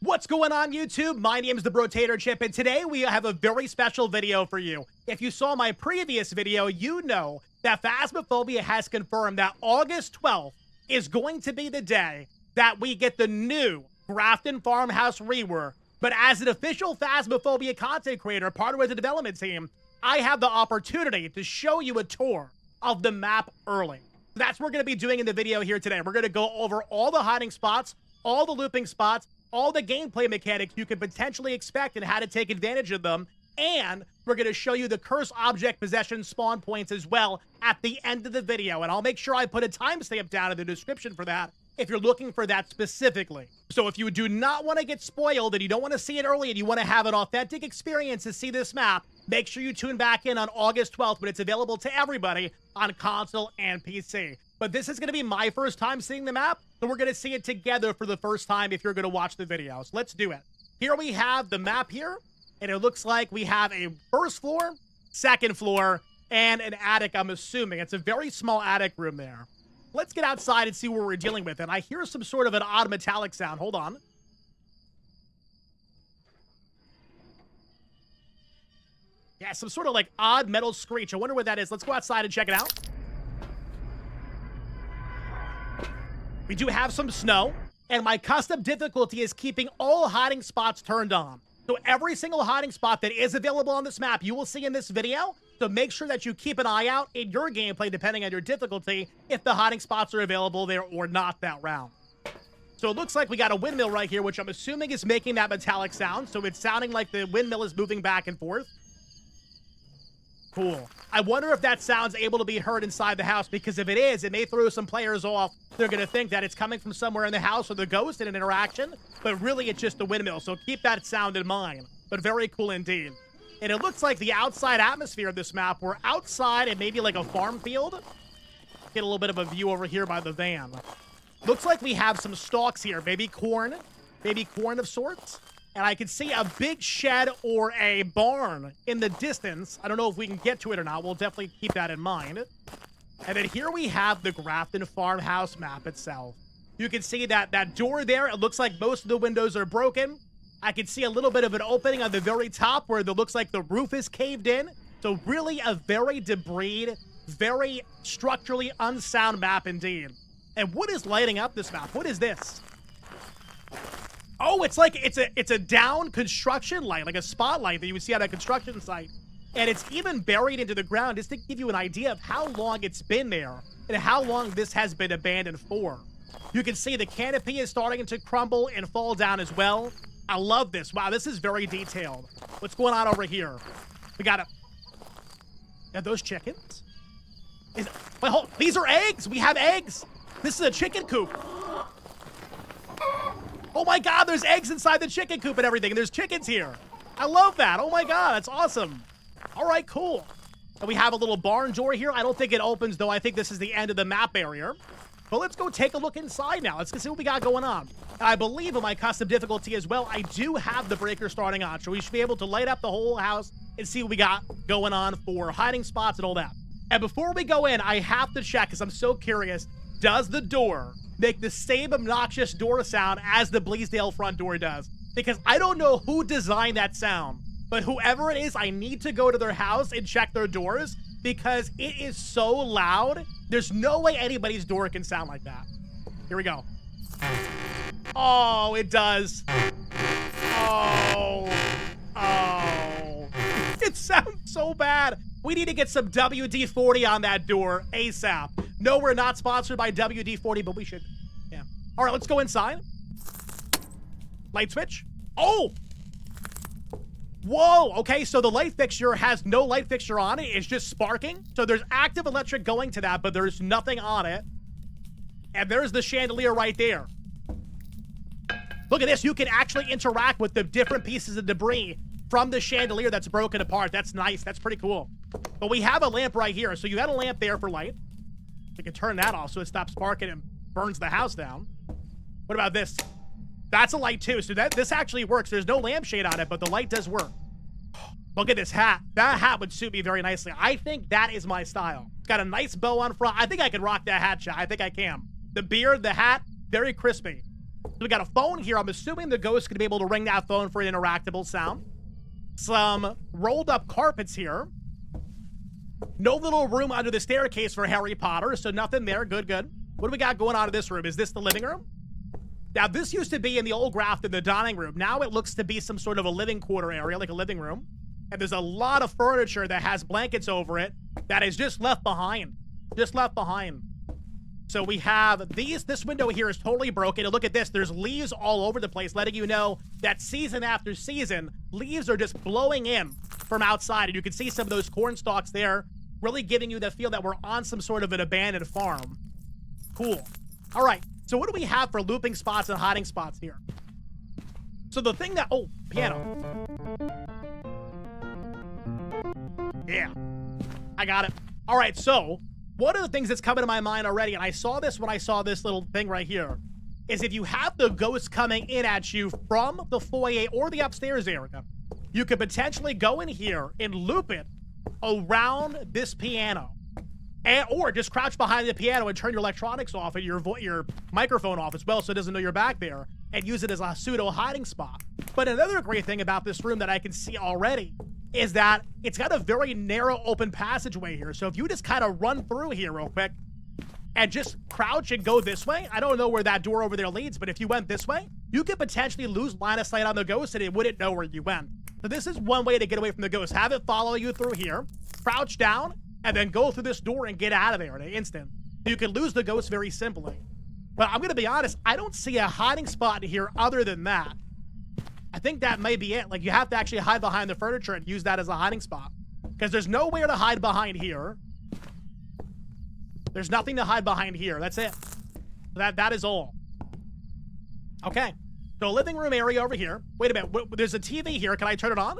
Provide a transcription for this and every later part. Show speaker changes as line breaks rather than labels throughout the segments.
What's going on, YouTube? My name is the Brotator Chip, and today we have a very special video for you. If you saw my previous video, you know that Phasmophobia has confirmed that August 12th is going to be the day that we get the new Grafton Farmhouse rework. But as an official Phasmophobia content creator, partnered with the development team, I have the opportunity to show you a tour of the map early. That's what we're going to be doing in the video here today. We're going to go over all the hiding spots, all the looping spots, all the gameplay mechanics you could potentially expect and how to take advantage of them. And we're going to show you the cursed object possession spawn points as well at the end of the video. And I'll make sure I put a timestamp down in the description for that if you're looking for that specifically. So if you do not want to get spoiled and you don't want to see it early and you want to have an authentic experience to see this map, make sure you tune back in on August 12th when it's available to everybody on console and PC. But this is going to be my first time seeing the map, so we're going to see it together for the first time if you're going to watch the videos. Let's do it. Here we have the map here, and it looks like we have a first floor, second floor, and an attic, I'm assuming. It's a very small attic room there. Let's get outside and see what we're dealing with. And I hear some sort of an odd metallic sound. Hold on. Yeah, some sort of like odd metal screech. I wonder what that is. Let's go outside and check it out. We do have some snow, and my custom difficulty is keeping all hiding spots turned on. So every single hiding spot that is available on this map, you will see in this video. So make sure that you keep an eye out in your gameplay, depending on your difficulty, if the hiding spots are available there or not that round. So it looks like we got a windmill right here, which I'm assuming is making that metallic sound. So it's sounding like the windmill is moving back and forth. Cool. I wonder if that sound's able to be heard inside the house, because if it is, it may throw some players off. They're going to think that it's coming from somewhere in the house or the ghost in an interaction, but really it's just the windmill, so keep that sound in mind. But very cool indeed. And it looks like the outside atmosphere of this map, we're outside and maybe like a farm field. Get a little bit of a view over here by the van. Looks like we have some stalks here, maybe corn of sorts. And I can see a big shed or a barn in the distance. I don't know if we can get to it or not. We'll definitely keep that in mind. And then here we have the Grafton Farmhouse map itself. You can see that door there. It looks like most of the windows are broken. I can see a little bit of an opening on the very top where it looks like the roof is caved in. So really a very debris, very structurally unsound map indeed. And what is lighting up this map? What is this? Oh, it's like it's a down construction light, like a spotlight that you would see on a construction site. And it's even buried into the ground, just to give you an idea of how long it's been there and how long this has been abandoned for. You can see the canopy is starting to crumble and fall down as well. I love this. Wow, this is very detailed. What's going on over here? We got are those chickens? Wait, hold, these are eggs. We have eggs. This is a chicken coop. Oh my God, there's eggs inside the chicken coop and everything. There's chickens here. I love that. Oh my God, that's awesome. All right, cool. And we have a little barn door here. I don't think it opens, though. I think this is the end of the map barrier. But let's go take a look inside now. Let's see what we got going on. And I believe in my custom difficulty as well, I do have the breaker starting on. So we should be able to light up the whole house and see what we got going on for hiding spots and all that. And before we go in, I have to check, because I'm so curious, does the door make the same obnoxious door sound as the Bleasdale front door does? Because I don't know who designed that sound, but whoever it is, I need to go to their house and check their doors, because it is so loud. There's no way anybody's door can sound like that. Here we go. Oh, it does. Oh. It sounds so bad. We need to get some WD-40 on that door ASAP. No, we're not sponsored by WD-40, but we should. Yeah. All right, let's go inside. Light switch. Oh! Whoa, okay, so the light fixture has no light fixture on it. It's just sparking. So there's active electric going to that, but there's nothing on it. And there's the chandelier right there. Look at this. You can actually interact with the different pieces of debris from the chandelier that's broken apart. That's nice. That's pretty cool. But we have a lamp right here. So you got a lamp there for light. We can turn that off so it stops sparking and burns the house down. What about this? That's a light too. So this actually works. There's no lampshade on it, but the light does work. Look at this hat. That hat would suit me very nicely. I think that is my style. It's got a nice bow on front. I think I can rock that hat, chat. I think I can. The beard, the hat, very crispy. we got a phone here. I'm assuming the ghost could be able to ring that phone for an interactable sound. Some rolled up carpets here. No little room under the staircase for Harry Potter, so nothing there. Good, good. What do we got going on in this room? Is this the living room? Now, this used to be in the old Grafton, the dining room. Now it looks to be some sort of a living quarter area, like a living room. And there's a lot of furniture that has blankets over it that is just left behind. Just left behind. So we have these. This window here is totally broken. And look at this. There's leaves all over the place, letting you know that season after season, leaves are just blowing in from outside. And you can see some of those corn stalks there, really giving you the feel that we're on some sort of an abandoned farm. Cool. All right. So what do we have for looping spots and hiding spots here? So the thing that... Oh, piano. Yeah. I got it. All right. So one of the things that's coming to my mind already, and I saw this when I saw this little thing right here, is if you have the ghost coming in at you from the foyer or the upstairs area, you could potentially go in here and loop it around this piano. Or just crouch behind the piano and turn your electronics off and your microphone off as well so it doesn't know you're back there, and use it as a pseudo hiding spot. But another great thing about this room that I can see already is that it's got a very narrow open passageway here. So if you just kind of run through here real quick and just crouch and go this way, I don't know where that door over there leads, but if you went this way, you could potentially lose line of sight on the ghost and it wouldn't know where you went. So this is one way to get away from the ghost. Have it follow you through here, crouch down, and then go through this door and get out of there in an instant. You can lose the ghost very simply. But I'm going to be honest, I don't see a hiding spot here other than that. I think that may be it. Like, you have to actually hide behind the furniture and use that as a hiding spot. Because there's nowhere to hide behind here. There's nothing to hide behind here. That's it. That is all. Okay. So living room area over here. Wait a minute. There's a TV here. Can I turn it on?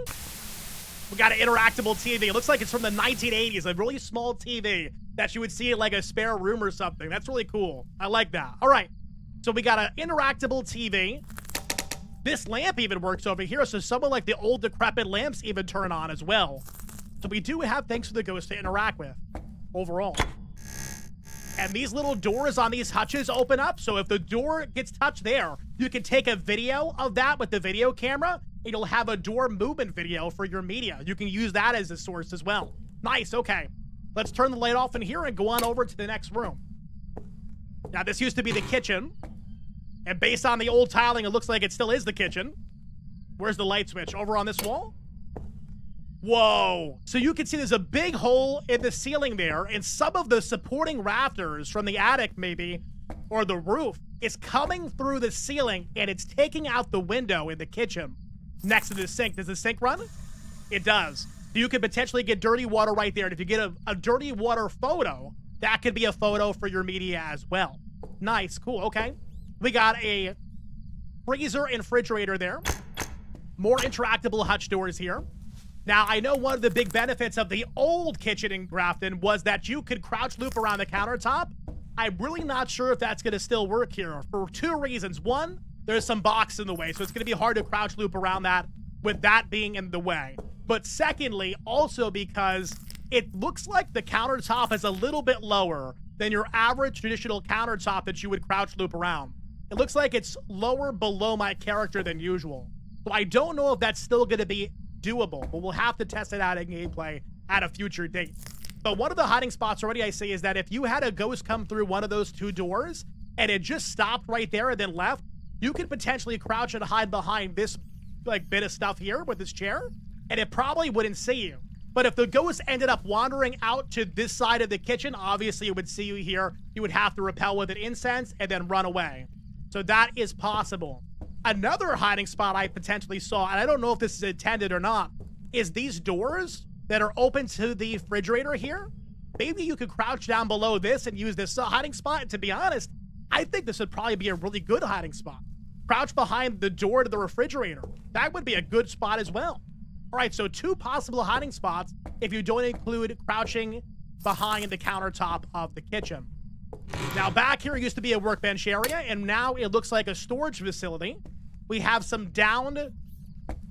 We got an interactable TV. It looks like it's from the 1980s. A really small TV that you would see in like a spare room or something. That's really cool. I like that. All right. So we got an interactable TV. This lamp even works over here. So some of like the old decrepit lamps even turn on as well. So we do have things for the ghost to interact with overall. And these little doors on these hutches open up. So if the door gets touched there, you can take a video of that with the video camera. And you'll have a door movement video for your media. You can use that as a source as well. Nice, okay. Let's turn the light off in here and go on over to the next room. Now, this used to be the kitchen. And based on the old tiling, it looks like it still is the kitchen. Where's the light switch? Over on this wall? Whoa. So you can see there's a big hole in the ceiling there, and some of the supporting rafters from the attic, maybe, or the roof, is coming through the ceiling, and it's taking out the window in the kitchen. Next to the sink. Does the sink run? It does. So you could potentially get dirty water right there. And if you get a dirty water photo, that could be a photo for your media as well. Nice. Cool. Okay. We got a freezer and refrigerator there. More interactable hutch doors here. Now, I know one of the big benefits of the old kitchen in Grafton was that you could crouch loop around the countertop. I'm really not sure if that's going to still work here for two reasons. One, there's some box in the way, so it's going to be hard to crouch loop around that with that being in the way. But secondly, also because it looks like the countertop is a little bit lower than your average traditional countertop that you would crouch loop around. It looks like it's lower below my character than usual. So I don't know if that's still going to be doable, but we'll have to test it out in gameplay at a future date. But one of the hiding spots already I see is that if you had a ghost come through one of those two doors and it just stopped right there and then left, you could potentially crouch and hide behind this like bit of stuff here with this chair, and it probably wouldn't see you. But if the ghost ended up wandering out to this side of the kitchen, obviously it would see you here. You would have to repel with an incense and then run away. So that is possible. Another hiding spot I potentially saw, and I don't know if this is intended or not, is these doors that are open to the refrigerator here. Maybe you could crouch down below this and use this hiding spot. And to be honest, I think this would probably be a really good hiding spot. Crouch behind the door to the refrigerator. That would be a good spot as well. All right, so two possible hiding spots if you don't include crouching behind the countertop of the kitchen. Now, back here used to be a workbench area, and now it looks like a storage facility. We have some downed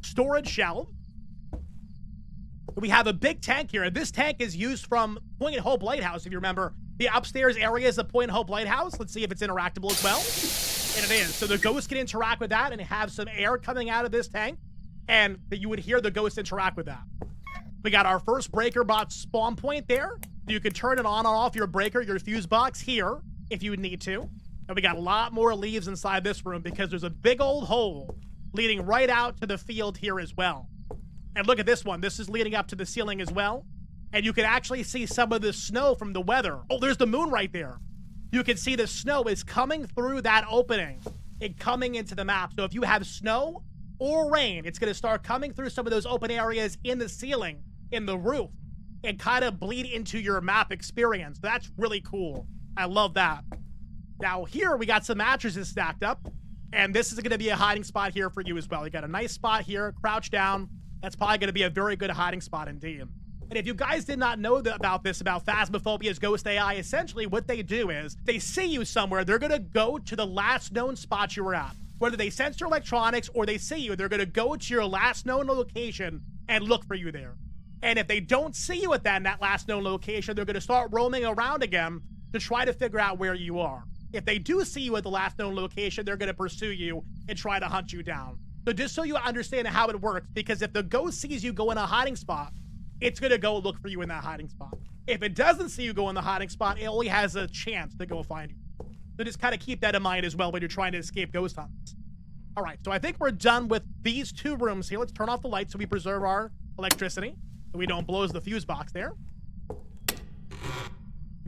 storage shelves. We have a big tank here. This tank is used from Point Hope Lighthouse, if you remember. The upstairs area is the Point Hope Lighthouse. Let's see if it's interactable as well. And it is. So the ghost can interact with that and have some air coming out of this tank, and you would hear the ghost interact with that. We got our first breaker box spawn point there. You can turn it on or off your breaker, your fuse box here if you need to. And we got a lot more leaves inside this room because there's a big old hole leading right out to the field here as well. And look at this one. This is leading up to the ceiling as well. And you can actually see some of the snow from the weather. Oh, there's the moon right there. You can see the snow is coming through that opening and coming into the map. So if you have snow or rain, it's going to start coming through some of those open areas in the ceiling, in the roof, and kind of bleed into your map experience. That's really cool. I love that. Now here we got some mattresses stacked up, and this is going to be a hiding spot here for you as well. You got a nice spot here, crouch down. That's probably going to be a very good hiding spot indeed. And if you guys did not know about Phasmophobia's Ghost AI, essentially what they do is they see you somewhere, they're going to go to the last known spot you were at. Whether they sense your electronics or they see you, they're going to go to your last known location and look for you there. And if they don't see you at that last known location, they're going to start roaming around again to try to figure out where you are. If they do see you at the last known location, they're going to pursue you and try to hunt you down. So just so you understand how it works, because if the ghost sees you go in a hiding spot, it's going to go look for you in that hiding spot. If it doesn't see you go in the hiding spot, it only has a chance to go find you. So just kind of keep that in mind as well when you're trying to escape ghost hunts. All right, so I think we're done with these two rooms here. Let's turn off the lights so we preserve our electricity, so we don't blow the fuse box there.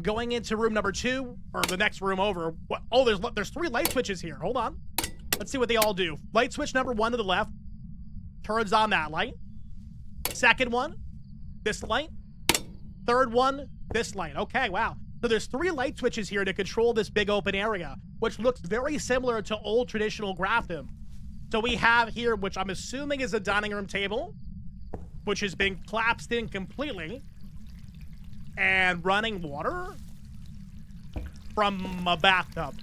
Going into room number 2, or the next room over. What? Oh, there's 3 light switches here. Hold on. Let's see what they all do. Light switch number 1 to the left turns on that light. Second one, this light. Third one, this light. Okay, wow. So there's 3 light switches here to control this big open area, which looks very similar to old traditional Grafton. So we have here, which I'm assuming is a dining room table, which has been collapsed in completely, and running water from a bathtub.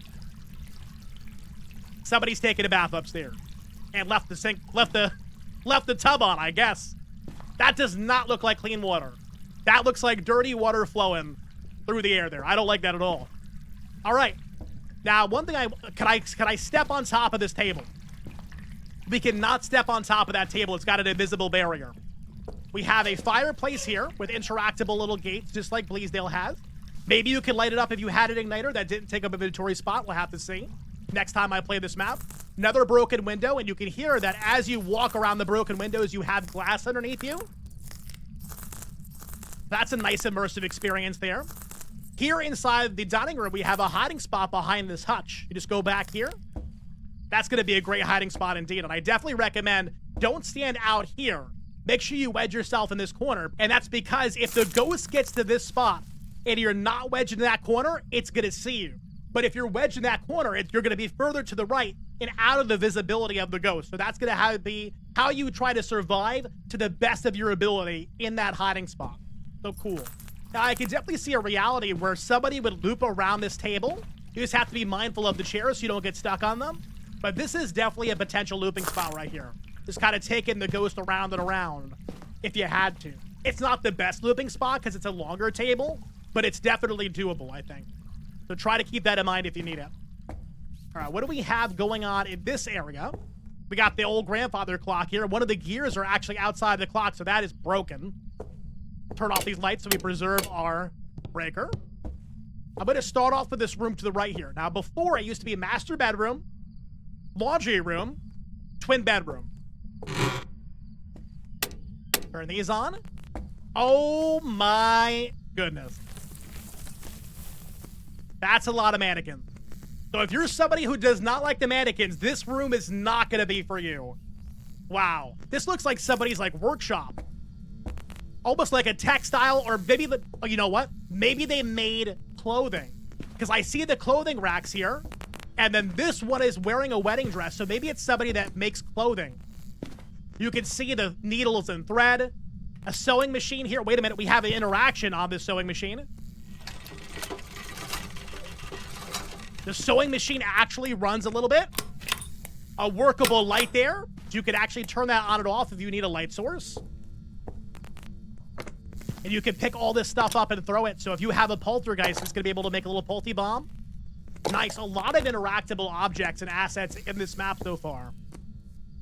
Somebody's taking a bath upstairs and left the sink, left the tub on, I guess. That does not look like clean water. That looks like dirty water flowing through the air there. I don't like that at all. All right. Now, one thing can I step on top of this table? We cannot step on top of that table. It's got an invisible barrier. We have a fireplace here with interactable little gates, just like Bleasdale has. Maybe you can light it up if you had an igniter that didn't take up inventory spot. We'll have to see next time I play this map. Another broken window, and you can hear that as you walk around the broken windows, you have glass underneath you. That's a nice immersive experience there. Here inside the dining room, we have a hiding spot behind this hutch. You just go back here. That's going to be a great hiding spot indeed, and I definitely recommend don't stand out here. Make sure you wedge yourself in this corner, and that's because if the ghost gets to this spot and you're not wedged in that corner, it's going to see you. But if you're wedged in that corner, you're going to be further to the right and out of the visibility of the ghost. So that's going to be how you try to survive to the best of your ability in that hiding spot. So cool. Now, I can definitely see a reality where somebody would loop around this table. You just have to be mindful of the chairs so you don't get stuck on them. But this is definitely a potential looping spot right here. Just kind of taking the ghost around and around if you had to. It's not the best looping spot because it's a longer table, but it's definitely doable, I think. So try to keep that in mind if you need it. All right, what do we have going on in this area? We got the old grandfather clock here. One of the gears are actually outside the clock, so that is broken. Turn off these lights so we preserve our breaker. I'm going to start off with this room to the right here. Now, before, it used to be a master bedroom, laundry room, twin bedroom. Turn these on. Oh my goodness. That's a lot of mannequins. So if you're somebody who does not like the mannequins, this room is not going to be for you. Wow. This looks like somebody's like workshop. Almost like a textile, or maybe, you know what? Maybe they made clothing. Because I see the clothing racks here. And then this one is wearing a wedding dress. So maybe it's somebody that makes clothing. You can see the needles and thread. A sewing machine here. Wait a minute. We have an interaction on this sewing machine. The sewing machine actually runs a little bit. A workable light there. You could actually turn that on and off if you need a light source. And you can pick all this stuff up and throw it. So if you have a poltergeist, it's going to be able to make a little polty bomb. Nice, a lot of interactable objects and assets in this map so far.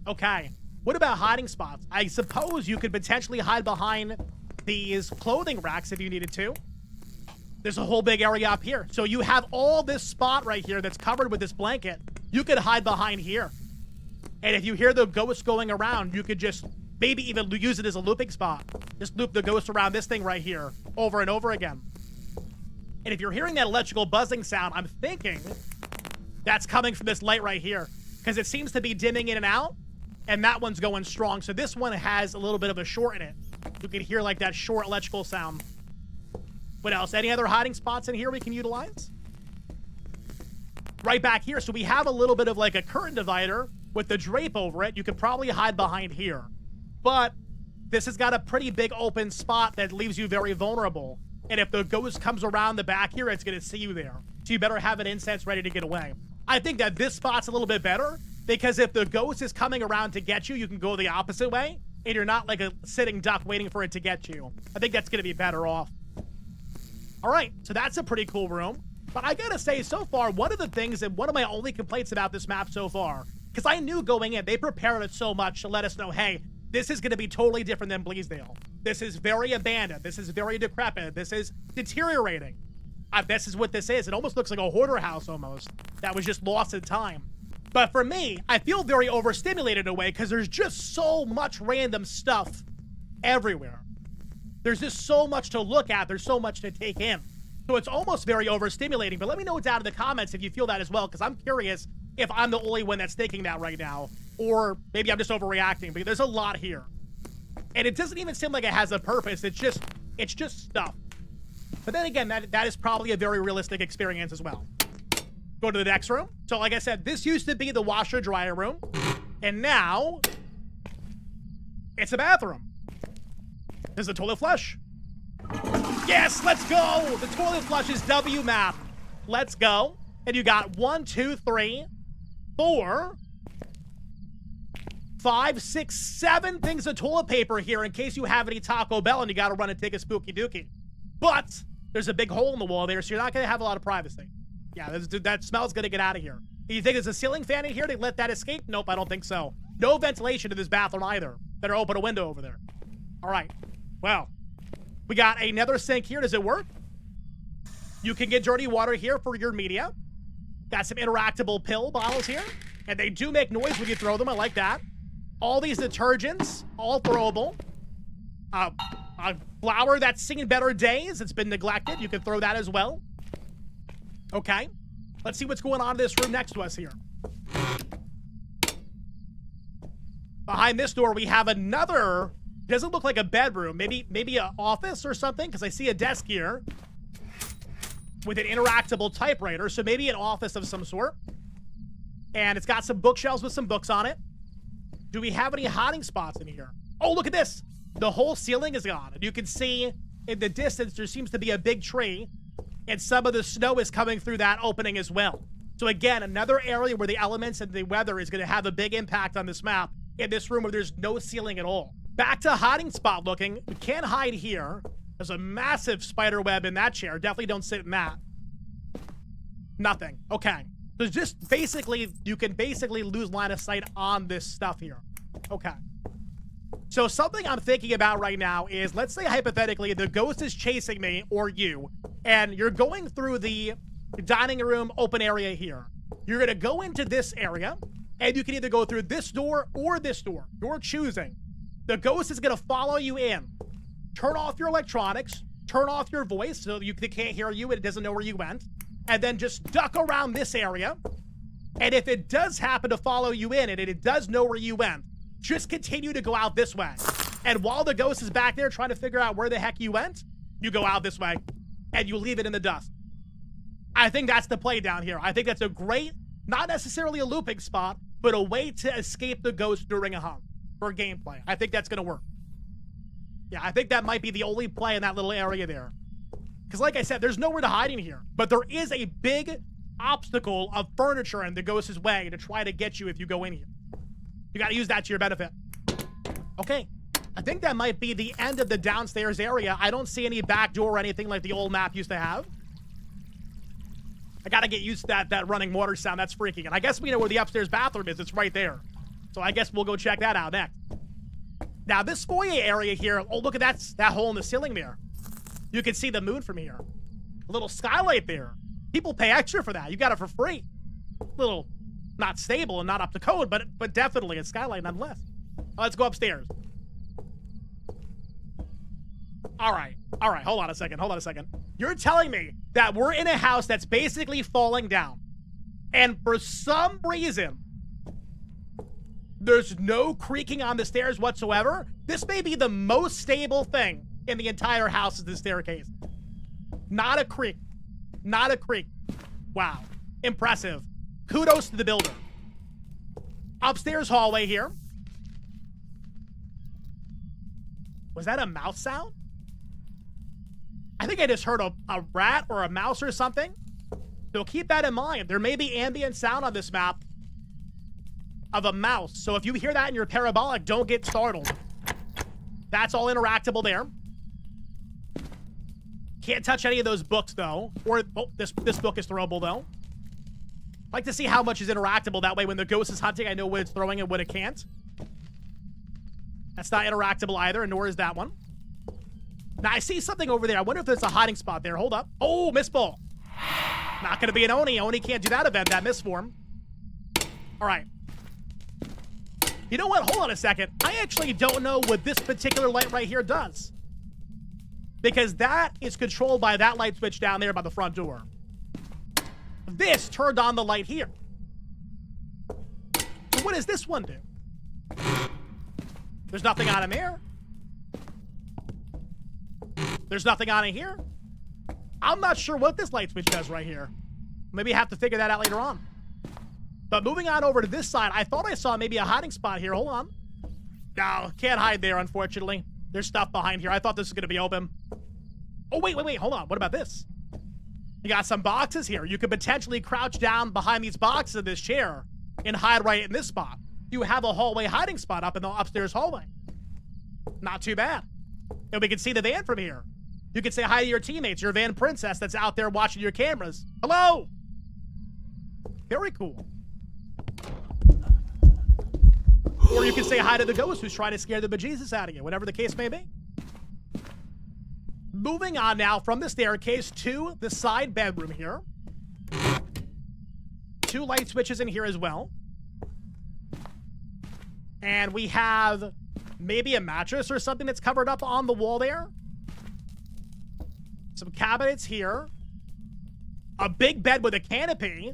Okay, what about hiding spots? I suppose you could potentially hide behind these clothing racks if you needed to. There's a whole big area up here. So you have all this spot right here that's covered with this blanket. You could hide behind here. And if you hear the ghost going around, you could just maybe even use it as a looping spot. Just loop the ghost around this thing right here over and over again. And if you're hearing that electrical buzzing sound, I'm thinking that's coming from this light right here, because it seems to be dimming in and out, and that one's going strong. So this one has a little bit of a short in it. You can hear like that short electrical sound. What else? Any other hiding spots in here we can utilize? Right back here. So we have a little bit of like a curtain divider with the drape over it. You could probably hide behind here. But this has got a pretty big open spot that leaves you very vulnerable. And if the ghost comes around the back here, it's going to see you there. So you better have an incense ready to get away. I think that this spot's a little bit better, because if the ghost is coming around to get you, you can go the opposite way, and you're not like a sitting duck waiting for it to get you. I think that's going to be better off. All right, so that's a pretty cool room. But I gotta say, so far, one of the things, and one of my only complaints about this map so far, because I knew going in, they prepared it so much to let us know, hey, this is going to be totally different than Bleasdale. This is very abandoned. This is very decrepit. This is deteriorating. This is what this is. It almost looks like a hoarder house almost that was just lost in time. But for me, I feel very overstimulated in a way, because there's just so much random stuff everywhere. There's just so much to look at. There's so much to take in. So it's almost very overstimulating. But let me know down in the comments if you feel that as well, because I'm curious if I'm the only one that's thinking that right now. Or maybe I'm just overreacting, because there's a lot here. And it doesn't even seem like it has a purpose. It's just stuff. But then again, that is probably a very realistic experience as well. Go to the next room. So like I said, this used to be the washer dryer room. And now it's a bathroom. There's a toilet flush. Yes, let's go. The toilet flush is W map. Let's go. And you got 1, 2, 3, 4, 5, 6, 7 things of toilet paper here in case you have any Taco Bell and you got to run and take a spooky dookie. But there's a big hole in the wall there, so you're not going to have a lot of privacy. Yeah, that smell's going to get out of here. You think there's a ceiling fan in here to let that escape? Nope, I don't think so. No ventilation in this bathroom either. Better open a window over there. All right. Well, we got another sink here. Does it work? You can get dirty water here for your media. Got some interactable pill bottles here. And they do make noise when you throw them. I like that. All these detergents, all throwable. A flower that's seen better days. It's been neglected. You can throw that as well. Okay. Let's see what's going on in this room next to us here. Behind this door, we have another... Doesn't look like a bedroom. Maybe an office or something, because I see a desk here with an interactable typewriter. So maybe an office of some sort. And it's got some bookshelves with some books on it. Do we have any hiding spots in here? Oh, look at this. The whole ceiling is gone. And you can see in the distance, there seems to be a big tree. And some of the snow is coming through that opening as well. So again, another area where the elements and the weather is going to have a big impact on this map. In this room where there's no ceiling at all. Back to hiding spot looking. We can't hide here. There's a massive spider web in that chair. Definitely don't sit in that. Nothing. Okay. There's just basically, you can basically lose line of sight on this stuff here. Okay. So something I'm thinking about right now is, let's say hypothetically, the ghost is chasing me or you, and you're going through the dining room open area here. You're going to go into this area, and you can either go through this door or this door. You're choosing. The ghost is going to follow you in. Turn off your electronics. Turn off your voice so they can't hear you and it doesn't know where you went. And then just duck around this area. And if it does happen to follow you in and it does know where you went, just continue to go out this way. And while the ghost is back there trying to figure out where the heck you went, you go out this way and you leave it in the dust. I think that's the play down here. I think that's a great, not necessarily a looping spot, but a way to escape the ghost during a hunt for gameplay. I think that's going to work. Yeah, I think that might be the only play in that little area there. Because like I said, there's nowhere to hide in here. But there is a big obstacle of furniture in the ghost's way to try to get you if you go in here. You got to use that to your benefit. Okay. I think that might be the end of the downstairs area. I don't see any back door or anything like the old map used to have. I gotta get used to that running water sound. That's freaking. And I guess we know where the upstairs bathroom is. It's right there. So I guess we'll go check that out next. Now, this foyer area here, oh, look at that hole in the ceiling there. You can see the moon from here. A little skylight there. People pay extra for that. You got it for free. A little not stable and not up to code, but definitely a skylight nonetheless. Let's go upstairs. All right, hold on a second. You're telling me that we're in a house that's basically falling down, and for some reason, there's no creaking on the stairs whatsoever? This may be the most stable thing in the entire house is the staircase. Not a creak. Not a creak. Wow. Impressive. Kudos to the builder. Upstairs hallway here. Was that a mouse sound? I think I just heard a rat or a mouse or something. So keep that in mind. There may be ambient sound on this map of a mouse. So if you hear that in your parabolic, don't get startled. That's all interactable there. Can't touch any of those books, though. Or, oh, this book is throwable, though. I like to see how much is interactable. That way, when the ghost is hunting, I know what it's throwing and what it can't. That's not interactable either, and nor is that one. Now, I see something over there. I wonder if there's a hiding spot there. Hold up. Oh, miss ball. Not going to be an Oni. Oni can't do that event, that misform. All right. You know what? Hold on a second. I actually don't know what this particular light right here does. Because that is controlled by that light switch down there by the front door. This turned on the light here. So what does this one do? There's nothing on in there. There's nothing on in here. I'm not sure what this light switch does right here. Maybe I have to figure that out later on. But moving on over to this side, I thought I saw maybe a hiding spot here. Hold on. No, can't hide there, unfortunately. There's stuff behind here. I thought this was going to be open. Oh, wait. Hold on. What about this? You got some boxes here. You could potentially crouch down behind these boxes in this chair and hide right in this spot. You have a hallway hiding spot up in the upstairs hallway. Not too bad. And we can see the van from here. You can say hi to your teammates, your van princess that's out there watching your cameras. Hello! Very cool. Or you can say hi to the ghost who's trying to scare the bejesus out of you, whatever the case may be. Moving on now from the staircase to the side bedroom here. Two light switches in here as well. And we have maybe a mattress or something that's covered up on the wall there. Some cabinets here. A big bed with a canopy.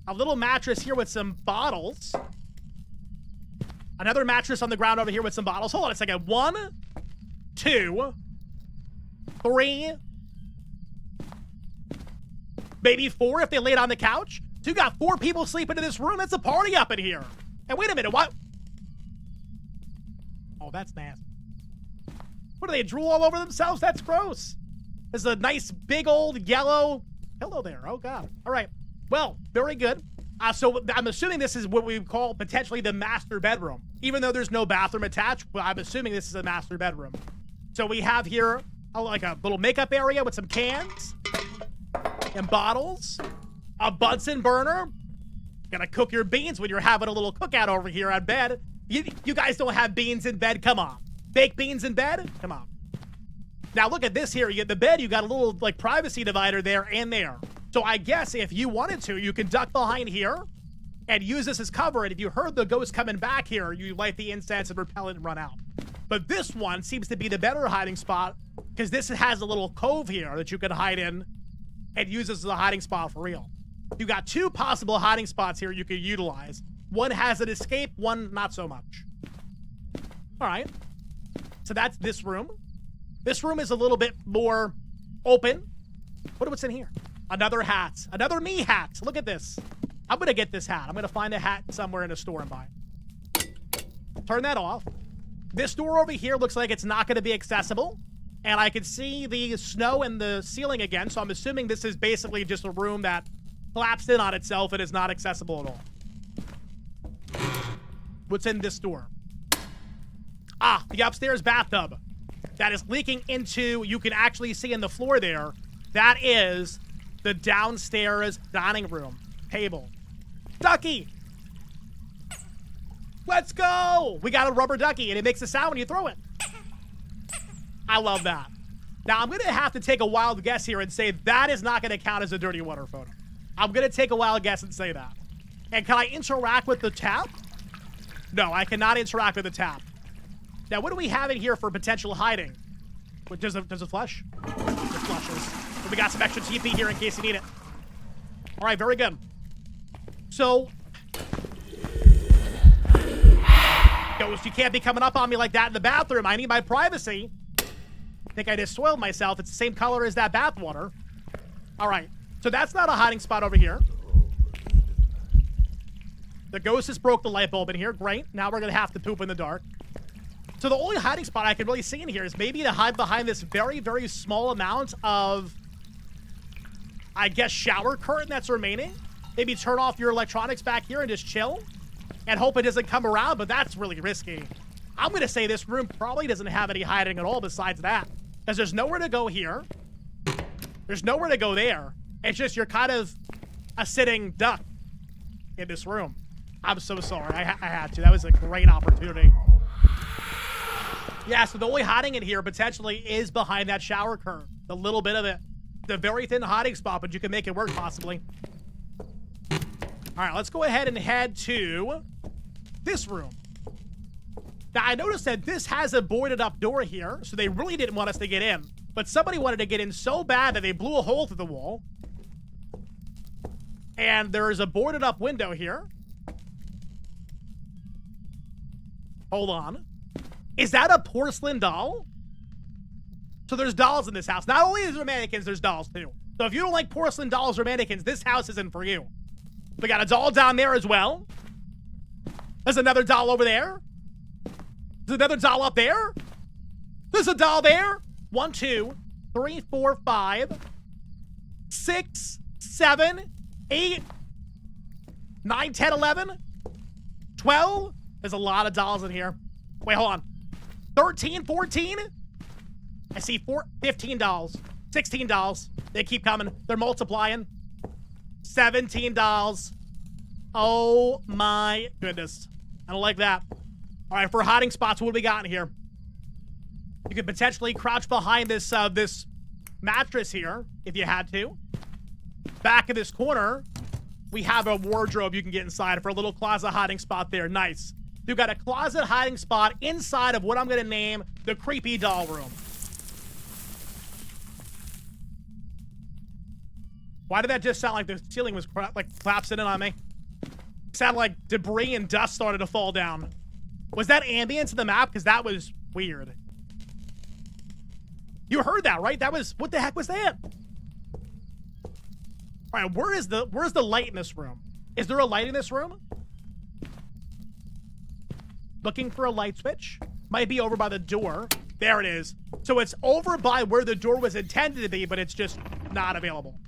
A little mattress here with some bottles. Another mattress on the ground over here with some bottles. Hold on a second. 1, 2, 3, maybe 4 if they laid on the couch. So you got 4 people sleeping in this room. That's a party up in here. And wait a minute, what? Oh, that's nasty. What do they drool all over themselves? That's gross. There's a nice big old yellow pillow there. Oh God. All right. Well, very good. So I'm assuming this is what we call potentially the master bedroom. Even though there's no bathroom attached, well, I'm assuming this is a master bedroom. So we have here like a little makeup area with some cans and bottles, a Bunsen burner. Gonna cook your beans when you're having a little cookout over here at bed. You guys don't have beans in bed? Come on. Baked beans in bed? Come on. Now look at this here. You get the bed, you got a little like privacy divider there and there. So I guess if you wanted to, you can duck behind here and use this as cover. And if you heard the ghost coming back here, you light the incense and repel it and run out. But this one seems to be the better hiding spot because this has a little cove here that you can hide in and use this as a hiding spot for real. You got 2 possible hiding spots here you could utilize. One has an escape, one not so much. All right. So that's this room. This room is a little bit more open. What's in here? Another hat. Another me hat. Look at this. I'm going to get this hat. I'm going to find a hat somewhere in a store and buy it. Turn that off. This door over here looks like it's not going to be accessible. And I can see the snow in the ceiling again. So I'm assuming this is basically just a room that collapsed in on itself and is not accessible at all. What's in this door? Ah, the upstairs bathtub. That is leaking into, you can actually see in the floor there, that is the downstairs dining room table. Ducky! Let's go! We got a rubber ducky, and it makes a sound when you throw it. I love that. Now, I'm going to have to take a wild guess here and say that is not going to count as a dirty water photo. I'm going to take a wild guess and say that. And can I interact with the tap? No, I cannot interact with the tap. Now, what do we have in here for potential hiding? Does it flush? It flushes. But we got some extra TP here in case you need it. All right, very good. So, Ghost, you can't be coming up on me like that in the bathroom. I need my privacy. I think I just soiled myself. It's the same color as that bath water. All right, so that's not a hiding spot over here. The ghost has broke the light bulb in here. Great. Now we're going to have to poop in the dark. So the only hiding spot I can really see in here is maybe to hide behind this very, very small amount of, I guess, shower curtain that's remaining. Maybe turn off your electronics back here and just chill and hope it doesn't come around, but that's really risky. I'm going to say this room probably doesn't have any hiding at all besides that, because there's nowhere to go here. There's nowhere to go there. It's just you're kind of a sitting duck in this room. I'm so sorry. I had to. That was a great opportunity. Yeah, so the only hiding in here potentially is behind that shower curtain. The little bit of it. The very thin hiding spot, but you can make it work possibly. All right, let's go ahead and head to this room. Now, I noticed that this has a boarded up door here, so they really didn't want us to get in. But somebody wanted to get in so bad that they blew a hole through the wall. And there is a boarded up window here. Hold on. Is that a porcelain doll? So there's dolls in this house. Not only is there mannequins, there's dolls too. So if you don't like porcelain dolls or mannequins, this house isn't for you. We got a doll down there as well. There's another doll over there. There's another doll up there. There's a doll there. 1, 2, 3, 4, 5, 6, 7, 8, 9, 10, 11, 12. There's a lot of dolls in here. Wait, hold on. 13, 14. I see 15 dolls. 16 dolls. They keep coming. They're multiplying. 17 dolls. Oh my goodness. I don't like that. All right, for hiding spots, what do we got in here? You could potentially crouch behind this this mattress here if you had to. Back in this corner, we have a wardrobe you can get inside for a little closet hiding spot there. Nice. You got a closet hiding spot inside of what I'm going to name the creepy doll room. Why did that just sound like the ceiling was collapsing in on me? It sounded like debris and dust started to fall down. Was that ambience in the map? Because that was weird. You heard that, right? That was, what the heck was that? All right, where's the light in this room? Is there a light in this room? Looking for a light switch. Might be over by the door. There it is. So it's over by where the door was intended to be, but it's just not available.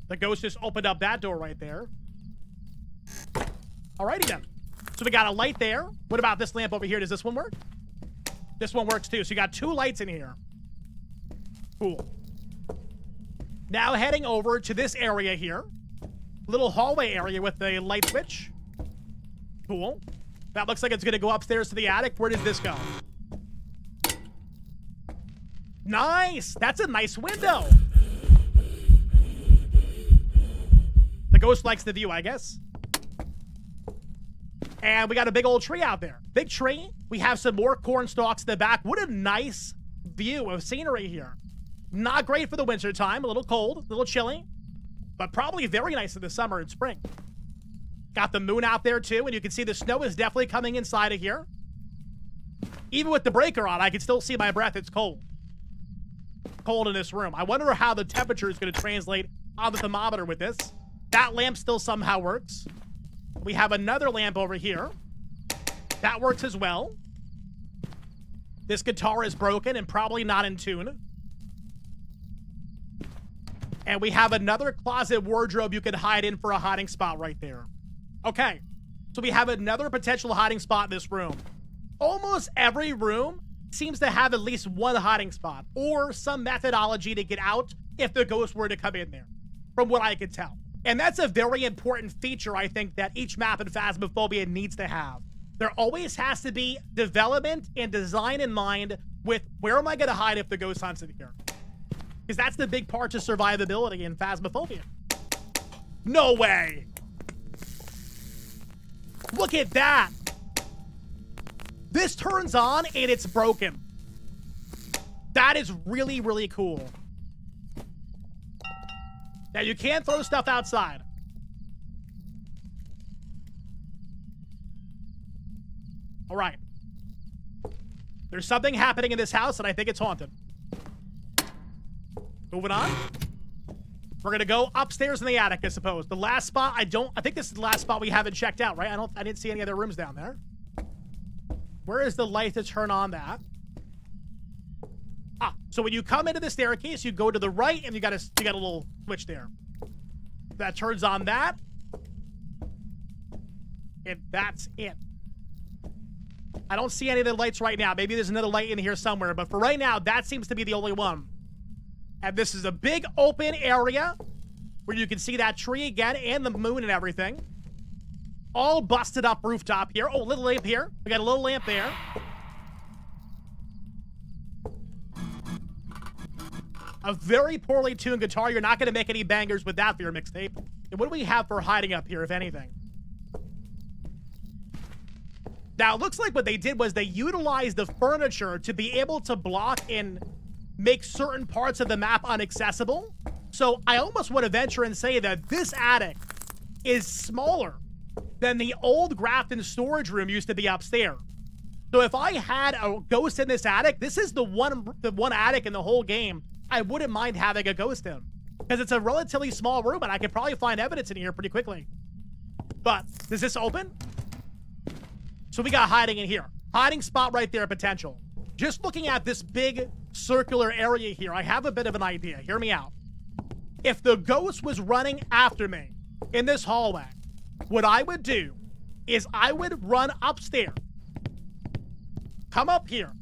The ghost just opened up that door right there. Alrighty then. So we got a light there. What about this lamp over here? Does this one work? This one works too. So you got 2 lights in here. Cool. Now heading over to this area here. Little hallway area with the light switch. Cool. That looks like it's going to go upstairs to the attic. Where does this go? Nice. That's a nice window. The ghost likes the view, I guess. And we got a big old tree out there. Big tree. We have some more corn stalks in the back. What a nice view of scenery here. Not great for the winter time. A little cold, a little chilly, but probably very nice in the summer and spring. Got the moon out there too, and you can see the snow is definitely coming inside of here. Even with the breaker on, I can still see my breath. It's cold. Cold in this room. I wonder how the temperature is going to translate on the thermometer with this. That lamp still somehow works. We have another lamp over here. That works as well. This guitar is broken and probably not in tune. And we have another closet wardrobe you can hide in for a hiding spot right there. Okay, so we have another potential hiding spot in this room. Almost every room seems to have at least one hiding spot or some methodology to get out if the ghost were to come in there, from what I could tell. And that's a very important feature, I think, that each map in Phasmophobia needs to have. There always has to be development and design in mind with where am I going to hide if the ghost hunts in here? Because that's the big part to survivability in Phasmophobia. No way! Look at that! This turns on and it's broken. That is really, really cool. Now, you can't throw stuff outside. All right. There's something happening in this house, and I think it's haunted. Moving on. We're gonna go upstairs in the attic, I suppose. The last spot, I think this is the last spot we haven't checked out, right? I didn't see any other rooms down there. Where is the light to turn on that? Ah, so when you come into the staircase, you go to the right, and you got a little switch there. That turns on that. And that's it. I don't see any of the lights right now. Maybe there's another light in here somewhere, but for right now, that seems to be the only one. And this is a big open area where you can see that tree again and the moon and everything. All busted up rooftop here. Oh, little lamp here. We got a little lamp there. A very poorly tuned guitar. You're not going to make any bangers with that for your mixtape. And what do we have for hiding up here, if anything? Now, it looks like what they did was they utilized the furniture to be able to block and make certain parts of the map inaccessible. So I almost want to venture and say that this attic is smaller than the old Grafton storage room used to be upstairs. So if I had a ghost in this attic, this is the one attic in the whole game I wouldn't mind having a ghost in, because it's a relatively small room and I could probably find evidence in here pretty quickly. But does this open? So we got hiding in here. Hiding spot right there, potential. Just looking at this big circular area here, I have a bit of an idea. Hear me out. If the ghost was running after me in this hallway, what I would do is I would run upstairs, come up here,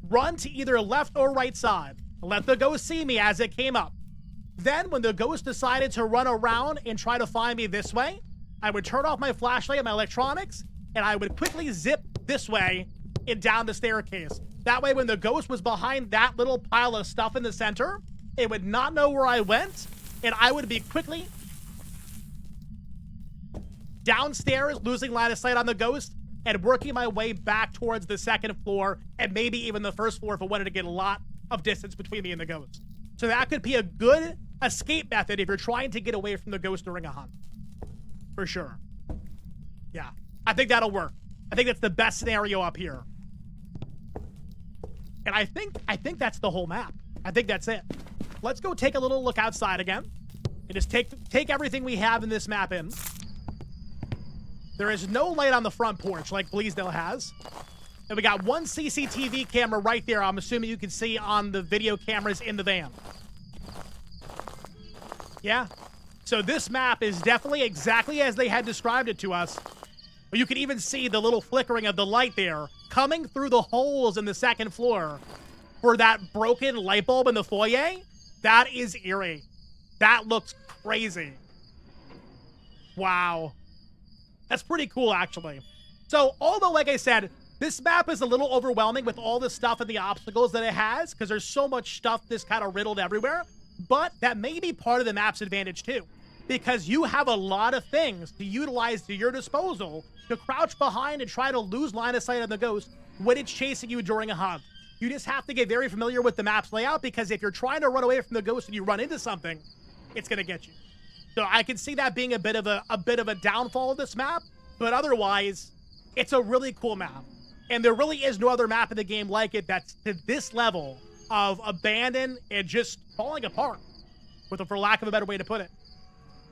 run to either left or right side, let the ghost see me as it came up. Then when the ghost decided to run around and try to find me this way, I would turn off my flashlight and my electronics, and I would quickly zip this way and down the staircase. That way, when the ghost was behind that little pile of stuff in the center, it would not know where I went, and I would be quickly downstairs, losing line of sight on the ghost, and working my way back towards the second floor, and maybe even the first floor if I wanted to get a lot of distance between me and the ghost. So that could be a good escape method if you're trying to get away from the ghost during a hunt. For sure. Yeah, I think that'll work. I think that's the best scenario up here. And I think that's the whole map. I think that's it. Let's go take a little look outside again. And just take everything we have in this map in. There is no light on the front porch like Bleasdale has. And we got one CCTV camera right there. I'm assuming you can see on the video cameras in the van. Yeah. So this map is definitely exactly as they had described it to us. But you can even see the little flickering of the light there coming through the holes in the second floor for that broken light bulb in the foyer. That is eerie. That looks crazy. Wow. That's pretty cool, actually. So, although, like I said, this map is a little overwhelming with all the stuff and the obstacles that it has, because there's so much stuff just kind of riddled everywhere, but that may be part of the map's advantage, too, because you have a lot of things to utilize to your disposal to crouch behind and try to lose line of sight on the ghost when it's chasing you during a hunt. You just have to get very familiar with the map's layout, because if you're trying to run away from the ghost and you run into something, it's going to get you. So I can see that being a bit of a downfall of this map, but otherwise, it's a really cool map. And there really is no other map in the game like it that's to this level of abandon and just falling apart, for lack of a better way to put it.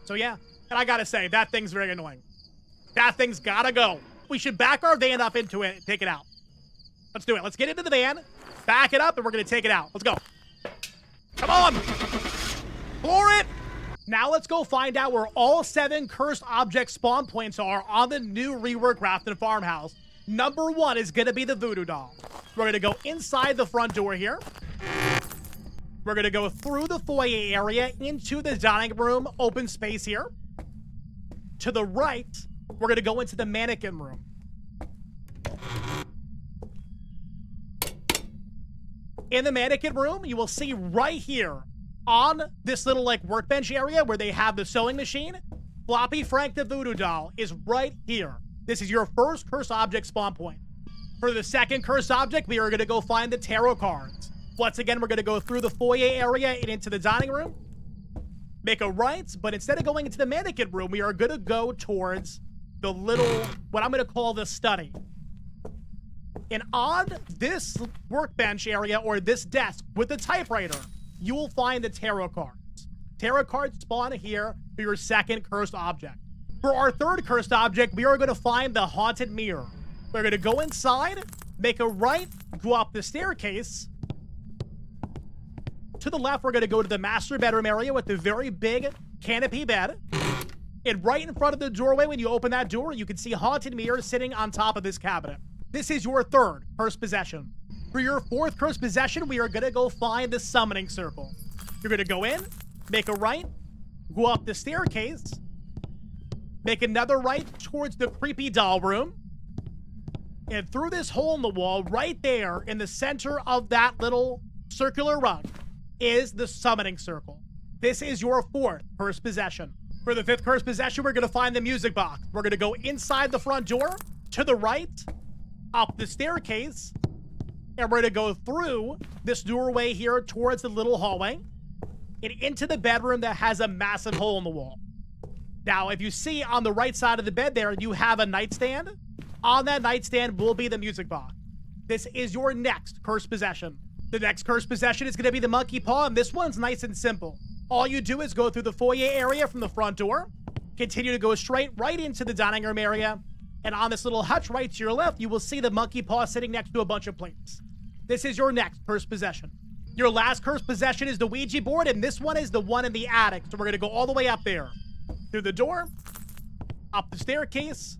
So yeah, and I gotta say, that thing's very annoying. That thing's gotta go. We should back our van up into it and take it out. Let's do it. Let's get into the van, back it up, and we're gonna take it out. Let's go. Come on! Floor it! Now let's go find out where all 7 cursed object spawn points are on the new reworked Grafton Farmhouse. Number 1 is gonna be the voodoo doll. We're going to go inside the front door here. We're going to go through the foyer area into the dining room open space here. To the right, we're going to go into the mannequin room. In the mannequin room, you will see right here on this little like workbench area where they have the sewing machine, Floppy Frank the Voodoo Doll is right here. This is your first cursed object spawn point. For the second cursed object, we are going to go find the tarot cards. Once again, we're going to go through the foyer area and into the dining room. Make a right, but instead of going into the mannequin room, we are going to go towards the little, what I'm going to call the study. And on this workbench area or this desk with the typewriter, you will find the tarot cards. Tarot cards spawn here for your second cursed object. For our third cursed object, we are going to find the haunted mirror. We're going to go inside, make a right, go up the staircase. To the left, we're going to go to the master bedroom area with the very big canopy bed. And right in front of the doorway, when you open that door, you can see haunted mirror sitting on top of this cabinet. This is your third cursed possession. For your fourth cursed possession, we are going to go find the summoning circle. You're going to go in, make a right, go up the staircase, make another right towards the creepy doll room, and through this hole in the wall, right there in the center of that little circular rug, is the summoning circle. This is your fourth cursed possession. For the fifth cursed possession, we're going to find the music box. We're going to go inside the front door, to the right, up the staircase, and we're going to go through this doorway here towards the little hallway and into the bedroom that has a massive hole in the wall. Now, if you see on the right side of the bed there, you have a nightstand. On that nightstand will be the music box. This is your next cursed possession. The next cursed possession is going to be the monkey paw, and this one's nice and simple. All you do is go through the foyer area from the front door, continue to go straight right into the dining room area, and on this little hutch right to your left, you will see the monkey paw sitting next to a bunch of plates. This is your next cursed possession. Your last cursed possession is the Ouija board, and this one is the one in the attic. So we're going to go all the way up there. Through the door, up the staircase,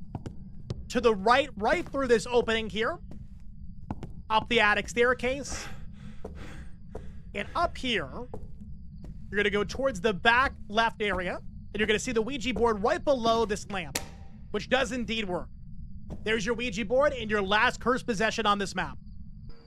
to the right, right through this opening here, up the attic staircase, and up here, you're going to go towards the back left area, and you're going to see the Ouija board right below this lamp, which does indeed work. There's your Ouija board and your last cursed possession on this map.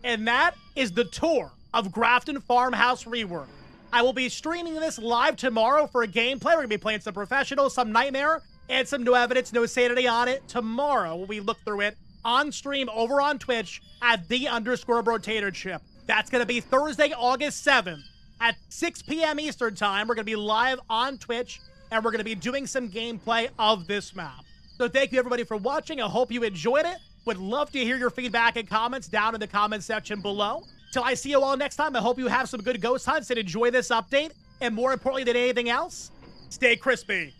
And that is the tour of Grafton Farmhouse Reworked. I will be streaming this live tomorrow for a gameplay. We're going to be playing some professional, some nightmare, and some no evidence, no sanity on it. Tomorrow, we look through it on stream over on Twitch at _Brotatorship. That's going to be Thursday, August 7th at 6 p.m. Eastern Time. We're going to be live on Twitch, and we're going to be doing some gameplay of this map. So thank you, everybody, for watching. I hope you enjoyed it. Would love to hear your feedback and comments down in the comments section below. Till I see you all next time, I hope you have some good ghost hunts and enjoy this update. And more importantly than anything else, stay crispy.